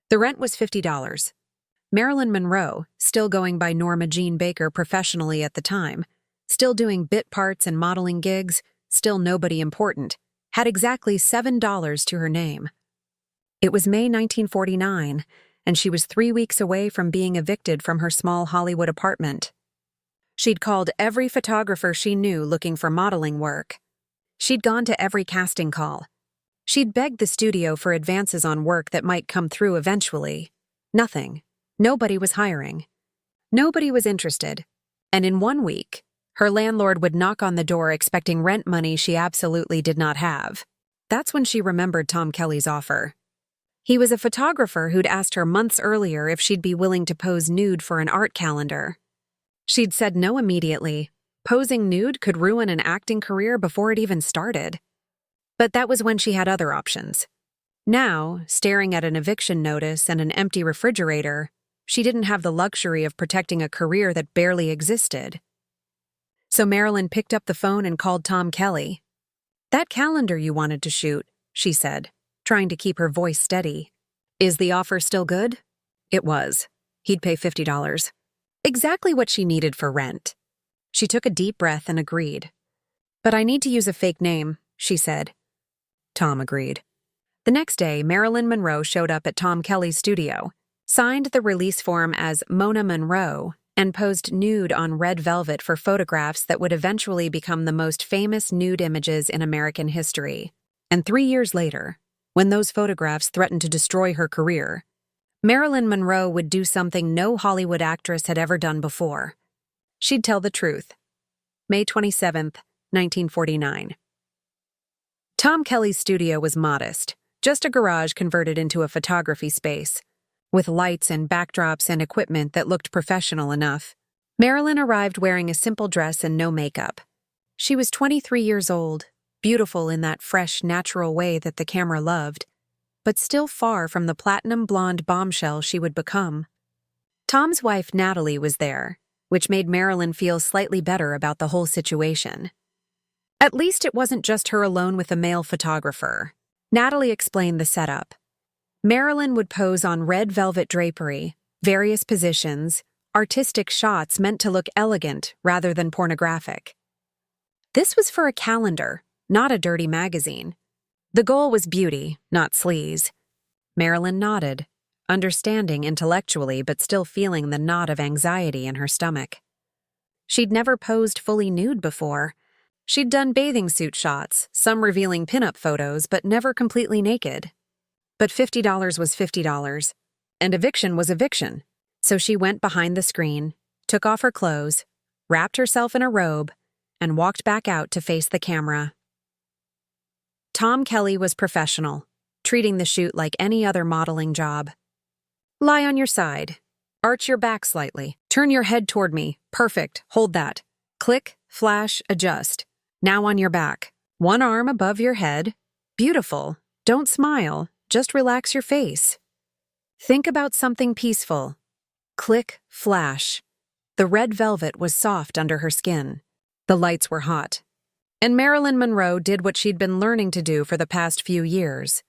The rent was $50. Marilyn Monroe, still going by Norma Jean Baker professionally at the time, still doing bit parts and modeling gigs, still nobody important, had exactly $7 to her name. It was May 1949, and she was 3 weeks away from being evicted from her small Hollywood apartment. She'd called every photographer she knew looking for modeling work. She'd gone to every casting call. She'd begged the studio for advances on work that might come through eventually. Nothing. Nobody was hiring. Nobody was interested. And in 1 week, her landlord would knock on the door expecting rent money she absolutely did not have. That's when she remembered Tom Kelly's offer. He was a photographer who'd asked her months earlier if she'd be willing to pose nude for an art calendar. She'd said no immediately. Posing nude could ruin an acting career before it even started. But that was when she had other options. Now, staring at an eviction notice and an empty refrigerator, she didn't have the luxury of protecting a career that barely existed. So Marilyn picked up the phone and called Tom Kelly. "That calendar you wanted to shoot," she said, trying to keep her voice steady. "Is the offer still good?" It was. He'd pay $50. Exactly what she needed for rent. She took a deep breath and agreed. "But I need to use a fake name," she said. Tom agreed. The next day, Marilyn Monroe showed up at Tom Kelly's studio, signed the release form as Mona Monroe, and posed nude on red velvet for photographs that would eventually become the most famous nude images in American history. And 3 years later, when those photographs threatened to destroy her career, Marilyn Monroe would do something no Hollywood actress had ever done before. She'd tell the truth. May 27, 1949. Tom Kelly's studio was modest, just a garage converted into a photography space, with lights and backdrops and equipment that looked professional enough. Marilyn arrived wearing a simple dress and no makeup. She was 23 years old, beautiful in that fresh, natural way that the camera loved, but still far from the platinum blonde bombshell she would become. Tom's wife, Natalie, was there, which made Marilyn feel slightly better about the whole situation. At least it wasn't just her alone with a male photographer. Natalie explained the setup. Marilyn would pose on red velvet drapery, various positions, artistic shots meant to look elegant rather than pornographic. This was for a calendar, not a dirty magazine. The goal was beauty, not sleaze. Marilyn nodded, understanding intellectually but still feeling the knot of anxiety in her stomach. She'd never posed fully nude before. She'd done bathing suit shots, some revealing pinup photos, but never completely naked. But $50 was $50, and eviction was eviction. So she went behind the screen, took off her clothes, wrapped herself in a robe, and walked back out to face the camera. Tom Kelly was professional, treating the shoot like any other modeling job. "Lie on your side. Arch your back slightly. Turn your head toward me. Perfect. Hold that. Click, flash, adjust. Now on your back. One arm above your head. Beautiful. Don't smile. Just relax your face. Think about something peaceful. Click, flash." The red velvet was soft under her skin. The lights were hot. And Marilyn Monroe did what she'd been learning to do for the past few years.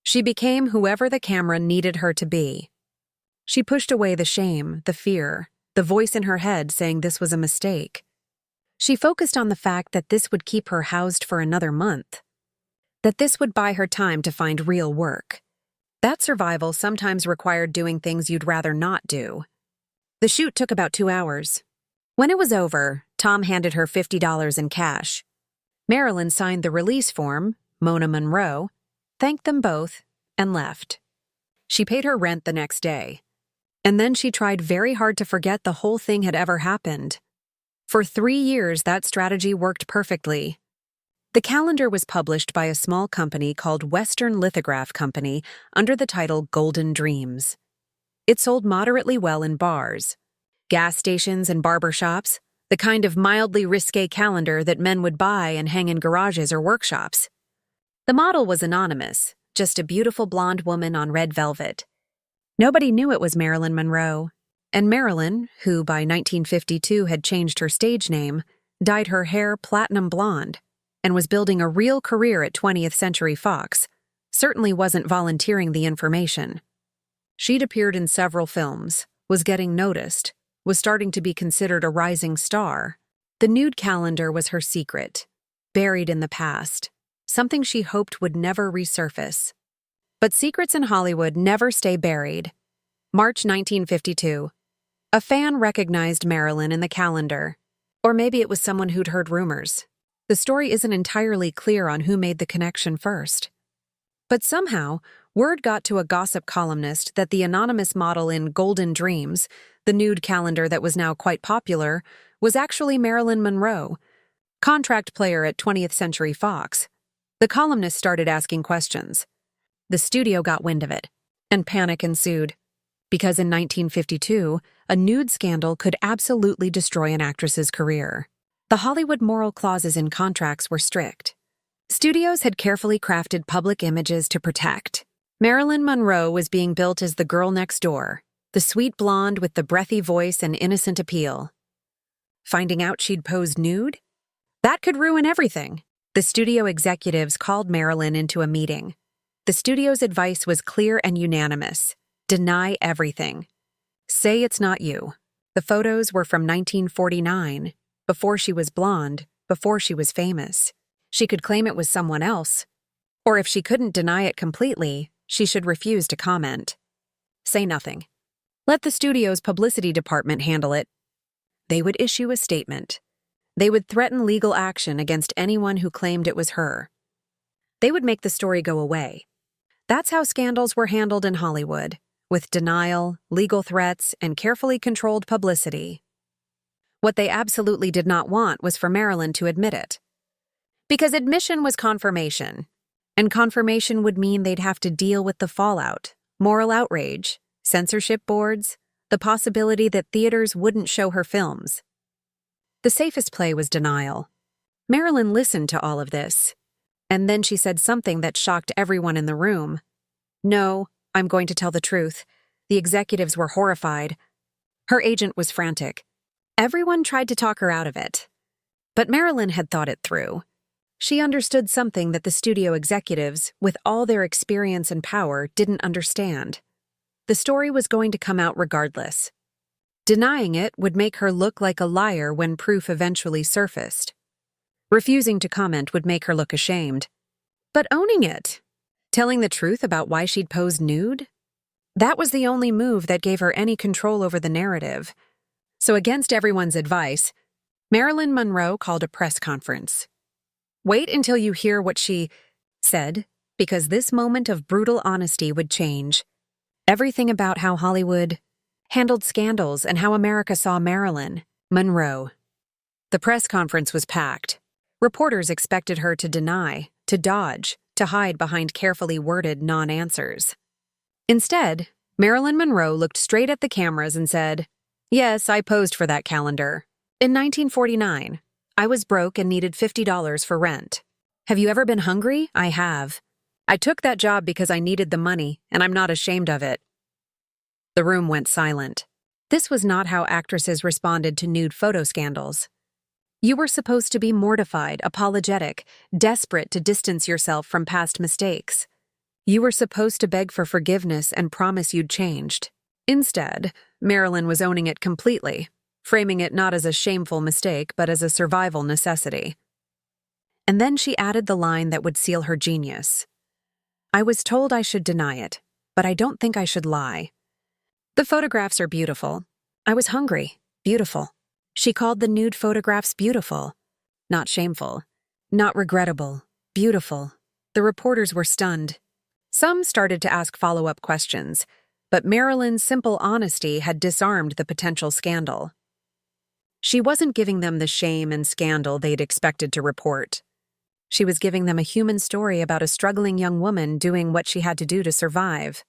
She became whoever the camera needed her to be. She pushed away the shame, the fear, the voice in her head saying this was a mistake. She focused on the fact that this would keep her housed for another month. That this would buy her time to find real work. That survival sometimes required doing things you'd rather not do. The shoot took about 2 hours. When it was over, Tom handed her $50 in cash. Marilyn signed the release form, Mona Monroe, thanked them both, and left. She paid her rent the next day. And then she tried very hard to forget the whole thing had ever happened. For 3 years, that strategy worked perfectly. The calendar was published by a small company called Western Lithograph Company under the title Golden Dreams. It sold moderately well in bars, gas stations, and barber shops, the kind of mildly risque calendar that men would buy and hang in garages or workshops. The model was anonymous, just a beautiful blonde woman on red velvet. Nobody knew it was Marilyn Monroe, and Marilyn, who by 1952 had changed her stage name, dyed her hair platinum blonde, and was building a real career at 20th Century Fox, certainly wasn't volunteering the information. She'd appeared in several films, was getting noticed, was starting to be considered a rising star. The nude calendar was her secret, buried in the past, something she hoped would never resurface. But secrets in Hollywood never stay buried. March 1952. A fan recognized Marilyn in the calendar. Or maybe it was someone who'd heard rumors. The story isn't entirely clear on who made the connection first. But somehow, word got to a gossip columnist that the anonymous model in Golden Dreams, the nude calendar that was now quite popular, was actually Marilyn Monroe, contract player at 20th Century Fox. The columnist started asking questions. The studio got wind of it, and panic ensued. Because in 1952, a nude scandal could absolutely destroy an actress's career. The Hollywood moral clauses in contracts were strict. Studios had carefully crafted public images to protect. Marilyn Monroe was being built as the girl next door, the sweet blonde with the breathy voice and innocent appeal. Finding out she'd posed nude? That could ruin everything. The studio executives called Marilyn into a meeting. The studio's advice was clear and unanimous. Deny everything. Say it's not you. The photos were from 1949, before she was blonde, before she was famous. She could claim it was someone else. Or if she couldn't deny it completely, she should refuse to comment. Say nothing. Let the studio's publicity department handle it. They would issue a statement. They would threaten legal action against anyone who claimed it was her. They would make the story go away. That's how scandals were handled in Hollywood, with denial, legal threats, and carefully controlled publicity. What they absolutely did not want was for Marilyn to admit it. Because admission was confirmation, and confirmation would mean they'd have to deal with the fallout, moral outrage, censorship boards, the possibility that theaters wouldn't show her films. The safest play was denial. Marilyn listened to all of this, and then she said something that shocked everyone in the room. "No, I'm going to tell the truth." The executives were horrified. Her agent was frantic. Everyone tried to talk her out of it. But Marilyn had thought it through. She understood something that the studio executives, with all their experience and power, didn't understand. The story was going to come out regardless. Denying it would make her look like a liar when proof eventually surfaced. Refusing to comment would make her look ashamed. But owning it, telling the truth about why she'd posed nude, that was the only move that gave her any control over the narrative. So against everyone's advice, Marilyn Monroe called a press conference. Wait until you hear what she said, because this moment of brutal honesty would change everything about how Hollywood handled scandals and how America saw Marilyn Monroe. The press conference was packed. Reporters expected her to deny, to dodge, to hide behind carefully worded non-answers. Instead, Marilyn Monroe looked straight at the cameras and said, "Yes, I posed for that calendar. In 1949, I was broke and needed $50 for rent. Have you ever been hungry? I have. I took that job because I needed the money, and I'm not ashamed of it." The room went silent. This was not how actresses responded to nude photo scandals. You were supposed to be mortified, apologetic, desperate to distance yourself from past mistakes. You were supposed to beg for forgiveness and promise you'd changed. Instead, Marilyn was owning it completely, framing it not as a shameful mistake but as a survival necessity. And then she added the line that would seal her genius. "I was told I should deny it, but I don't think I should lie. The photographs are beautiful. I was hungry. Beautiful." She called the nude photographs beautiful. Not shameful. Not regrettable. Beautiful. The reporters were stunned. Some started to ask follow-up questions, but Marilyn's simple honesty had disarmed the potential scandal. She wasn't giving them the shame and scandal they'd expected to report. She was giving them a human story about a struggling young woman doing what she had to do to survive.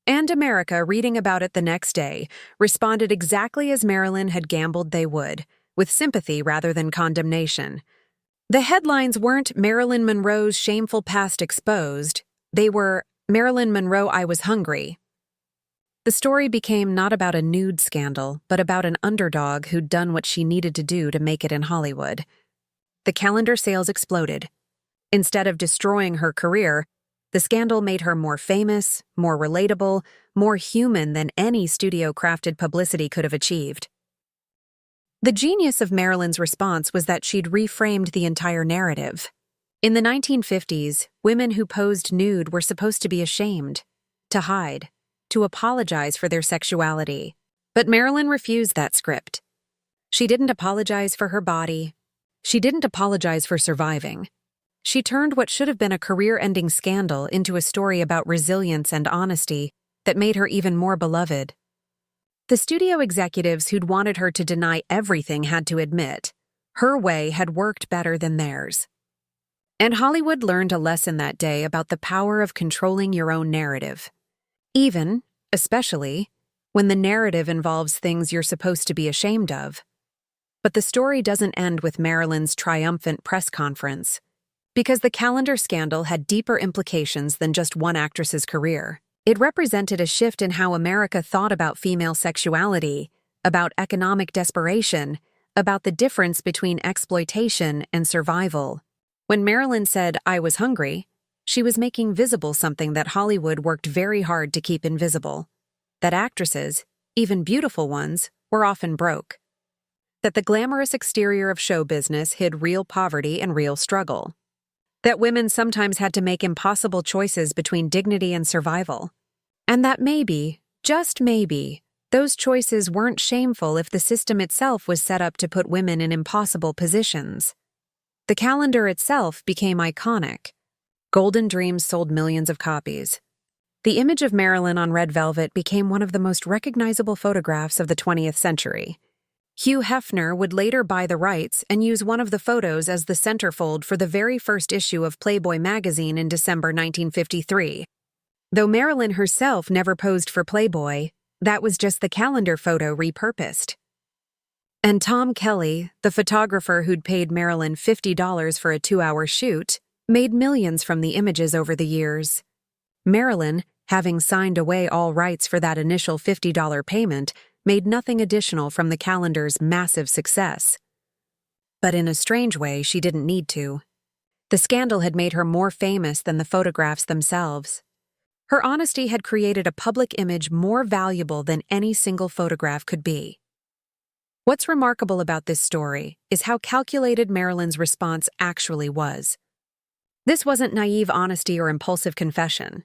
And America, reading about it the next day, responded exactly as Marilyn had gambled they would, with sympathy rather than condemnation. The headlines weren't "Marilyn Monroe's shameful past exposed." They were "Marilyn Monroe, I was hungry." The story became not about a nude scandal, but about an underdog who'd done what she needed to do to make it in Hollywood. The calendar sales exploded. Instead of destroying her career, the scandal made her more famous, more relatable, more human than any studio-crafted publicity could have achieved. The genius of Marilyn's response was that she'd reframed the entire narrative. In the 1950s, women who posed nude were supposed to be ashamed, to hide, to apologize for their sexuality. But Marilyn refused that script. She didn't apologize for her body. She didn't apologize for surviving. She turned what should have been a career-ending scandal into a story about resilience and honesty that made her even more beloved. The studio executives who'd wanted her to deny everything had to admit, her way had worked better than theirs. And Hollywood learned a lesson that day about the power of controlling your own narrative. Even, especially, when the narrative involves things you're supposed to be ashamed of. But the story doesn't end with Marilyn's triumphant press conference, because the calendar scandal had deeper implications than just one actress's career. It represented a shift in how America thought about female sexuality, about economic desperation, about the difference between exploitation and survival. When Marilyn said, "I was hungry," she was making visible something that Hollywood worked very hard to keep invisible. That actresses, even beautiful ones, were often broke. That the glamorous exterior of show business hid real poverty and real struggle. That women sometimes had to make impossible choices between dignity and survival. And that maybe, just maybe, those choices weren't shameful if the system itself was set up to put women in impossible positions. The calendar itself became iconic. Golden Dreams sold millions of copies. The image of Marilyn on red velvet became one of the most recognizable photographs of the 20th century. Hugh Hefner would later buy the rights and use one of the photos as the centerfold for the very first issue of Playboy magazine in December 1953. Though Marilyn herself never posed for Playboy, that was just the calendar photo repurposed. And Tom Kelly, the photographer who'd paid Marilyn $50 for a 2-hour shoot, made millions from the images over the years. Marilyn, having signed away all rights for that initial $50 payment, made nothing additional from the calendar's massive success. But in a strange way, she didn't need to. The scandal had made her more famous than the photographs themselves. Her honesty had created a public image more valuable than any single photograph could be. What's remarkable about this story is how calculated Marilyn's response actually was. This wasn't naive honesty or impulsive confession.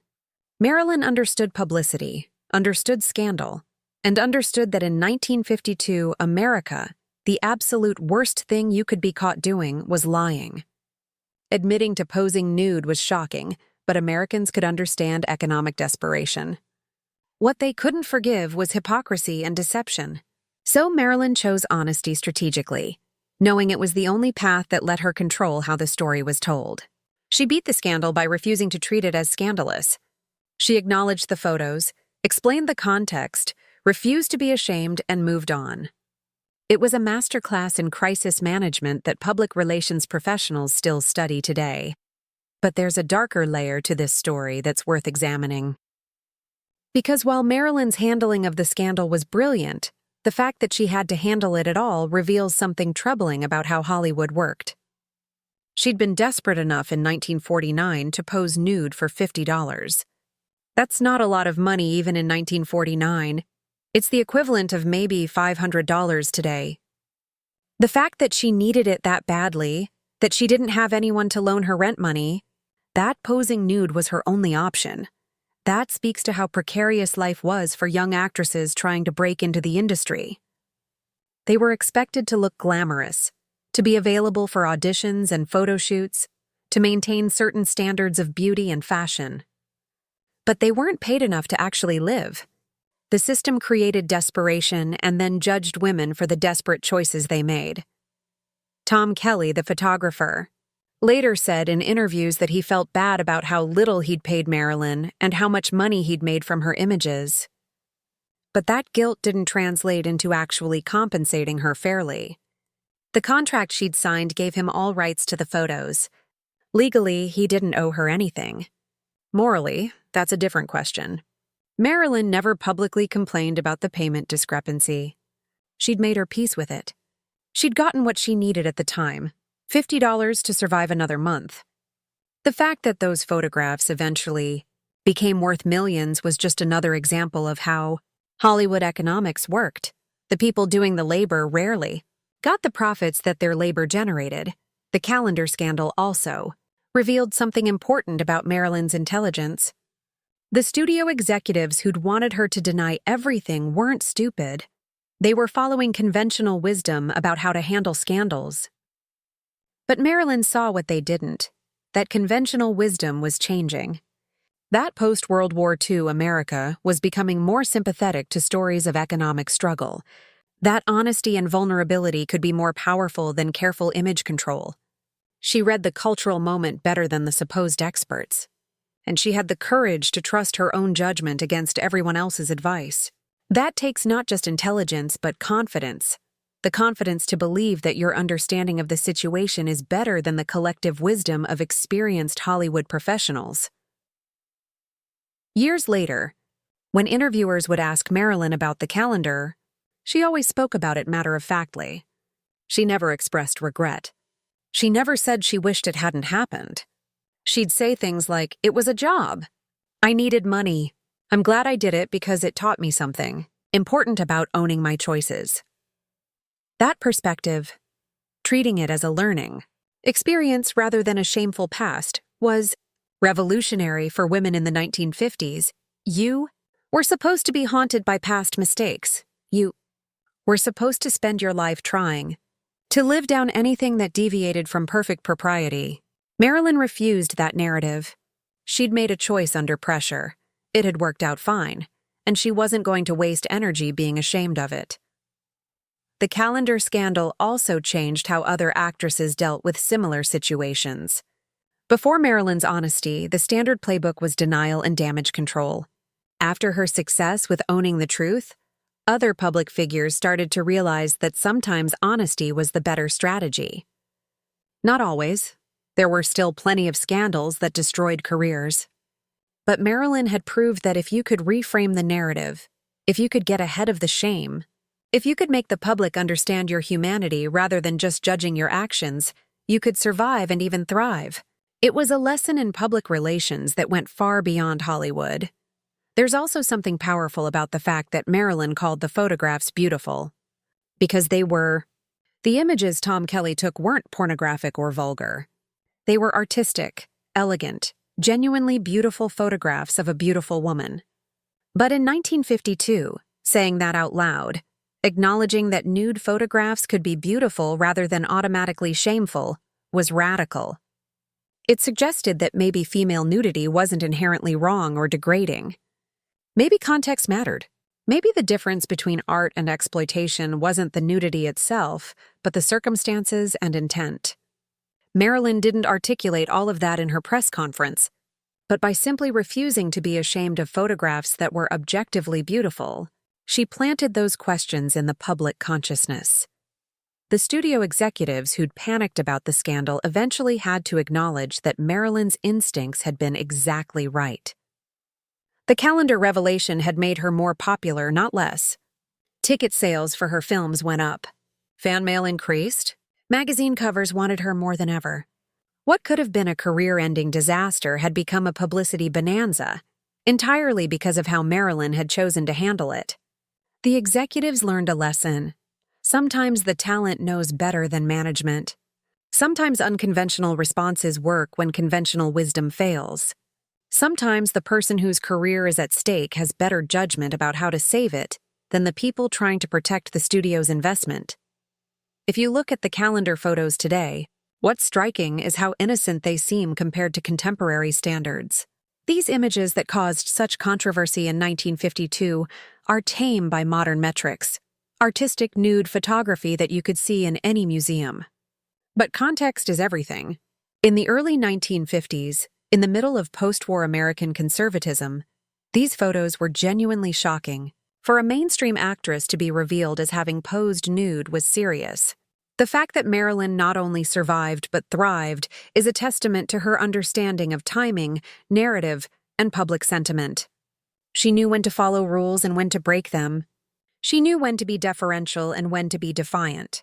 Marilyn understood publicity, understood scandal, and understood that in 1952 America, the absolute worst thing you could be caught doing was lying. Admitting to posing nude was shocking, but Americans could understand economic desperation. What they couldn't forgive was hypocrisy and deception. So Marilyn chose honesty strategically, knowing it was the only path that let her control how the story was told. She beat the scandal by refusing to treat it as scandalous. She acknowledged the photos, explained the context, refused to be ashamed, and moved on. It was a masterclass in crisis management that public relations professionals still study today. But there's a darker layer to this story that's worth examining. Because while Marilyn's handling of the scandal was brilliant, the fact that she had to handle it at all reveals something troubling about how Hollywood worked. She'd been desperate enough in 1949 to pose nude for $50. That's not a lot of money even in 1949. It's the equivalent of maybe $500 today. The fact that she needed it that badly, that she didn't have anyone to loan her rent money, that posing nude was her only option. That speaks to how precarious life was for young actresses trying to break into the industry. They were expected to look glamorous, to be available for auditions and photo shoots, to maintain certain standards of beauty and fashion. But they weren't paid enough to actually live. The system created desperation and then judged women for the desperate choices they made. Tom Kelly, the photographer, later said in interviews that he felt bad about how little he'd paid Marilyn and how much money he'd made from her images. But that guilt didn't translate into actually compensating her fairly. The contract she'd signed gave him all rights to the photos. Legally, he didn't owe her anything. Morally, that's a different question. Marilyn never publicly complained about the payment discrepancy. She'd made her peace with it. She'd gotten what she needed at the time, $50 to survive another month. The fact that those photographs eventually became worth millions was just another example of how Hollywood economics worked. The people doing the labor rarely got the profits that their labor generated. The calendar scandal also revealed something important about Marilyn's intelligence. The studio executives who'd wanted her to deny everything weren't stupid. They were following conventional wisdom about how to handle scandals. But Marilyn saw what they didn't, that conventional wisdom was changing. That post-World War II America was becoming more sympathetic to stories of economic struggle. That honesty and vulnerability could be more powerful than careful image control. She read the cultural moment better than the supposed experts. And she had the courage to trust her own judgment against everyone else's advice. That takes not just intelligence, but confidence. The confidence to believe that your understanding of the situation is better than the collective wisdom of experienced Hollywood professionals. Years later, when interviewers would ask Marilyn about the calendar, she always spoke about it matter-of-factly. She never expressed regret. She never said she wished it hadn't happened. She'd say things like, "It was a job. I needed money. I'm glad I did it because it taught me something important about owning my choices." That perspective, treating it as a learning experience rather than a shameful past, was revolutionary for women in the 1950s. You were supposed to be haunted by past mistakes. You were supposed to spend your life trying to live down anything that deviated from perfect propriety. Marilyn refused that narrative. She'd made a choice under pressure. It had worked out fine, and she wasn't going to waste energy being ashamed of it. The calendar scandal also changed how other actresses dealt with similar situations. Before Marilyn's honesty, the standard playbook was denial and damage control. After her success with owning the truth, other public figures started to realize that sometimes honesty was the better strategy. Not always. There were still plenty of scandals that destroyed careers. But Marilyn had proved that if you could reframe the narrative, if you could get ahead of the shame, if you could make the public understand your humanity rather than just judging your actions, you could survive and even thrive. It was a lesson in public relations that went far beyond Hollywood. There's also something powerful about the fact that Marilyn called the photographs beautiful. Because they were. The images Tom Kelly took weren't pornographic or vulgar. They were artistic, elegant, genuinely beautiful photographs of a beautiful woman. But in 1952, saying that out loud, acknowledging that nude photographs could be beautiful rather than automatically shameful, was radical. It suggested that maybe female nudity wasn't inherently wrong or degrading. Maybe context mattered. Maybe the difference between art and exploitation wasn't the nudity itself, but the circumstances and intent. Marilyn didn't articulate all of that in her press conference, but by simply refusing to be ashamed of photographs that were objectively beautiful, she planted those questions in the public consciousness. The studio executives who'd panicked about the scandal eventually had to acknowledge that Marilyn's instincts had been exactly right. The calendar revelation had made her more popular, not less. Ticket sales for her films went up. Fan mail increased. Magazine covers wanted her more than ever. What could have been a career-ending disaster had become a publicity bonanza, entirely because of how Marilyn had chosen to handle it. The executives learned a lesson. Sometimes the talent knows better than management. Sometimes unconventional responses work when conventional wisdom fails. Sometimes the person whose career is at stake has better judgment about how to save it than the people trying to protect the studio's investment. If you look at the calendar photos today, what's striking is how innocent they seem compared to contemporary standards. These images that caused such controversy in 1952 are tame by modern metrics, artistic nude photography that you could see in any museum. But context is everything. In the early 1950s, in the middle of post-war American conservatism, these photos were genuinely shocking. For a mainstream actress to be revealed as having posed nude was serious. The fact that Marilyn not only survived but thrived is a testament to her understanding of timing, narrative, and public sentiment. She knew when to follow rules and when to break them. She knew when to be deferential and when to be defiant.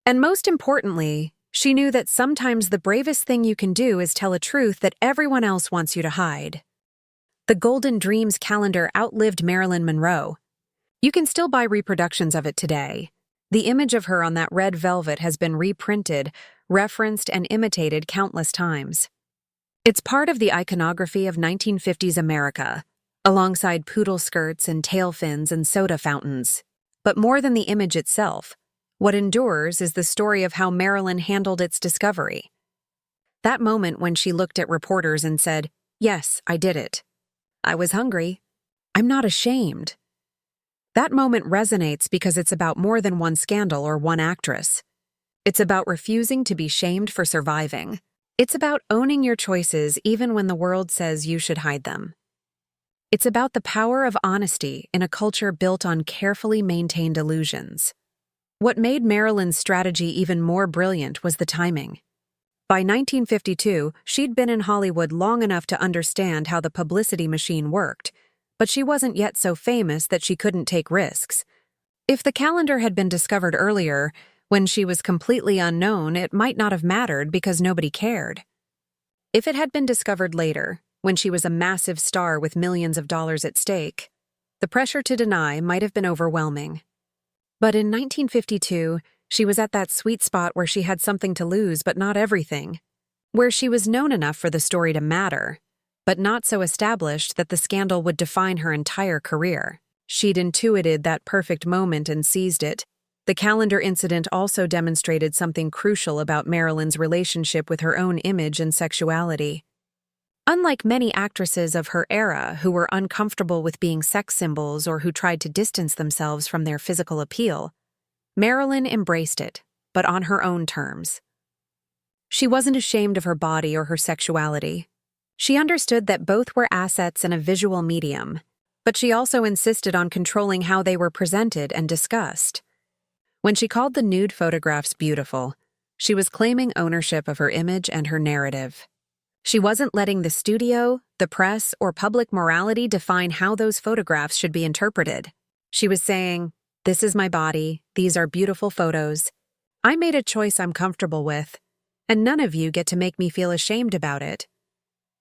And most importantly, she knew that sometimes the bravest thing you can do is tell a truth that everyone else wants you to hide. The Golden Dreams calendar outlived Marilyn Monroe. You can still buy reproductions of it today. The image of her on that red velvet has been reprinted, referenced, and imitated countless times. It's part of the iconography of 1950s America, alongside poodle skirts and tail fins and soda fountains. But more than the image itself, what endures is the story of how Marilyn handled its discovery. That moment when she looked at reporters and said, "Yes, I did it. I was hungry. I'm not ashamed." That moment resonates because it's about more than one scandal or one actress. It's about refusing to be shamed for surviving. It's about owning your choices even when the world says you should hide them. It's about the power of honesty in a culture built on carefully maintained illusions. What made Marilyn's strategy even more brilliant was the timing. By 1952, she'd been in Hollywood long enough to understand how the publicity machine worked, but she wasn't yet so famous that she couldn't take risks. If the calendar had been discovered earlier, when she was completely unknown, it might not have mattered because nobody cared. If it had been discovered later, when she was a massive star with millions of dollars at stake, the pressure to deny might have been overwhelming. But in 1952, she was at that sweet spot where she had something to lose but not everything, where she was known enough for the story to matter, but not so established that the scandal would define her entire career. She'd intuited that perfect moment and seized it. The calendar incident also demonstrated something crucial about Marilyn's relationship with her own image and sexuality. Unlike many actresses of her era who were uncomfortable with being sex symbols or who tried to distance themselves from their physical appeal, Marilyn embraced it, but on her own terms. She wasn't ashamed of her body or her sexuality. She understood that both were assets in a visual medium, but she also insisted on controlling how they were presented and discussed. When she called the nude photographs beautiful, she was claiming ownership of her image and her narrative. She wasn't letting the studio, the press, or public morality define how those photographs should be interpreted. She was saying, "This is my body, these are beautiful photos. I made a choice I'm comfortable with, and none of you get to make me feel ashamed about it."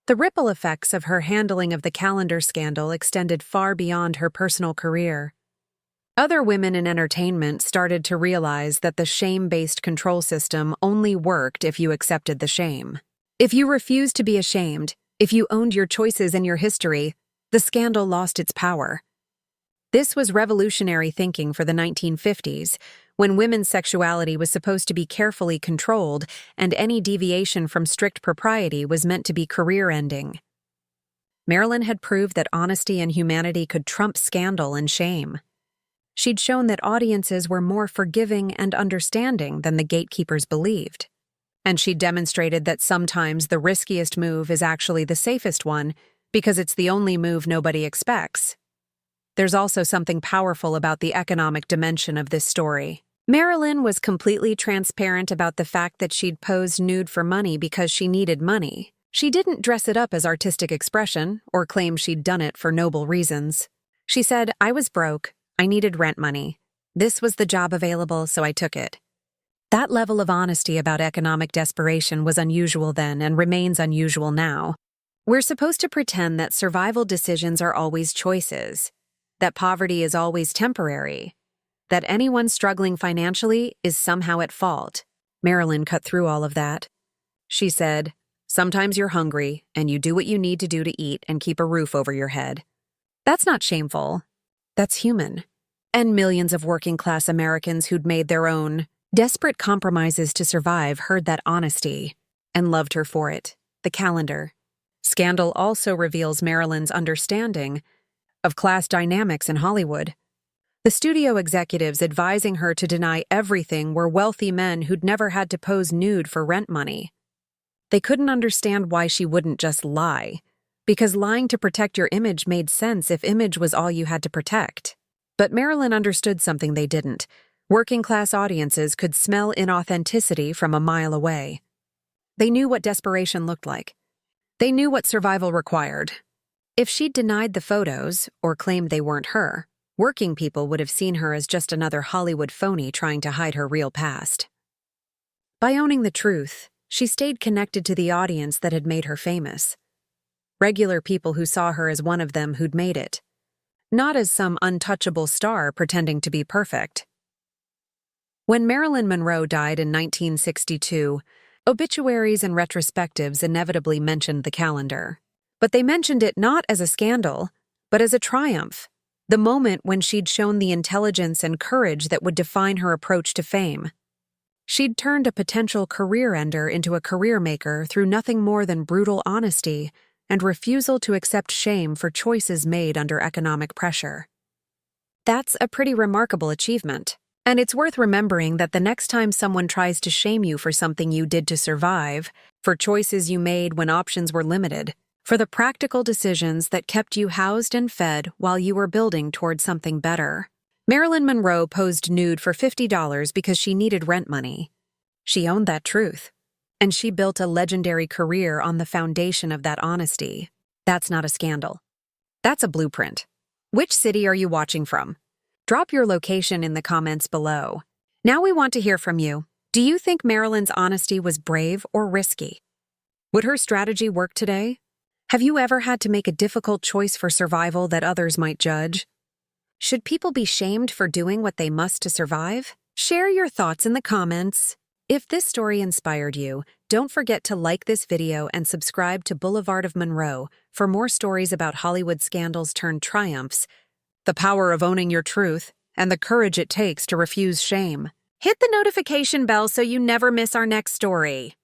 The ripple effects of her handling of the calendar scandal extended far beyond her personal career. Other women in entertainment started to realize that the shame-based control system only worked if you accepted the shame. If you refused to be ashamed, if you owned your choices and your history, the scandal lost its power. This was revolutionary thinking for the 1950s, when women's sexuality was supposed to be carefully controlled and any deviation from strict propriety was meant to be career-ending. Marilyn had proved that honesty and humanity could trump scandal and shame. She'd shown that audiences were more forgiving and understanding than the gatekeepers believed. And she demonstrated that sometimes the riskiest move is actually the safest one because it's the only move nobody expects. There's also something powerful about the economic dimension of this story. Marilyn was completely transparent about the fact that she'd posed nude for money because she needed money. She didn't dress it up as artistic expression or claim she'd done it for noble reasons. She said, "I was broke. I needed rent money. This was the job available, so I took it." That level of honesty about economic desperation was unusual then and remains unusual now. We're supposed to pretend that survival decisions are always choices, that poverty is always temporary, that anyone struggling financially is somehow at fault. Marilyn cut through all of that. She said, "Sometimes you're hungry, and you do what you need to do to eat and keep a roof over your head. That's not shameful. That's human." And millions of working-class Americans who'd made their own desperate compromises to survive heard that honesty and loved her for it. The calendar. Scandal also reveals Marilyn's understanding of class dynamics in Hollywood. The studio executives advising her to deny everything were wealthy men who'd never had to pose nude for rent money. They couldn't understand why she wouldn't just lie, because lying to protect your image made sense if image was all you had to protect. But Marilyn understood something they didn't. Working-class audiences could smell inauthenticity from a mile away. They knew what desperation looked like. They knew what survival required. If she'd denied the photos, or claimed they weren't her, working people would have seen her as just another Hollywood phony trying to hide her real past. By owning the truth, she stayed connected to the audience that had made her famous. regular people who saw her as one of them who'd made it, not as some untouchable star pretending to be perfect. When Marilyn Monroe died in 1962, obituaries and retrospectives inevitably mentioned the calendar. But they mentioned it not as a scandal, but as a triumph, the moment when she'd shown the intelligence and courage that would define her approach to fame. She'd turned a potential career ender into a career maker through nothing more than brutal honesty and refusal to accept shame for choices made under economic pressure. That's a pretty remarkable achievement. And it's worth remembering that the next time someone tries to shame you for something you did to survive, for choices you made when options were limited, for the practical decisions that kept you housed and fed while you were building toward something better. Marilyn Monroe posed nude for $50 because she needed rent money. She owned that truth, and she built a legendary career on the foundation of that honesty. That's not a scandal. That's a blueprint. Which city are you watching from? Drop your location in the comments below. Now we want to hear from you. Do you think Marilyn's honesty was brave or risky? Would her strategy work today? Have you ever had to make a difficult choice for survival that others might judge? Should people be shamed for doing what they must to survive? Share your thoughts in the comments. If this story inspired you, don't forget to like this video and subscribe to Boulevard of Monroe for more stories about Hollywood scandals turned triumphs, the power of owning your truth, and the courage it takes to refuse shame. Hit the notification bell so you never miss our next story.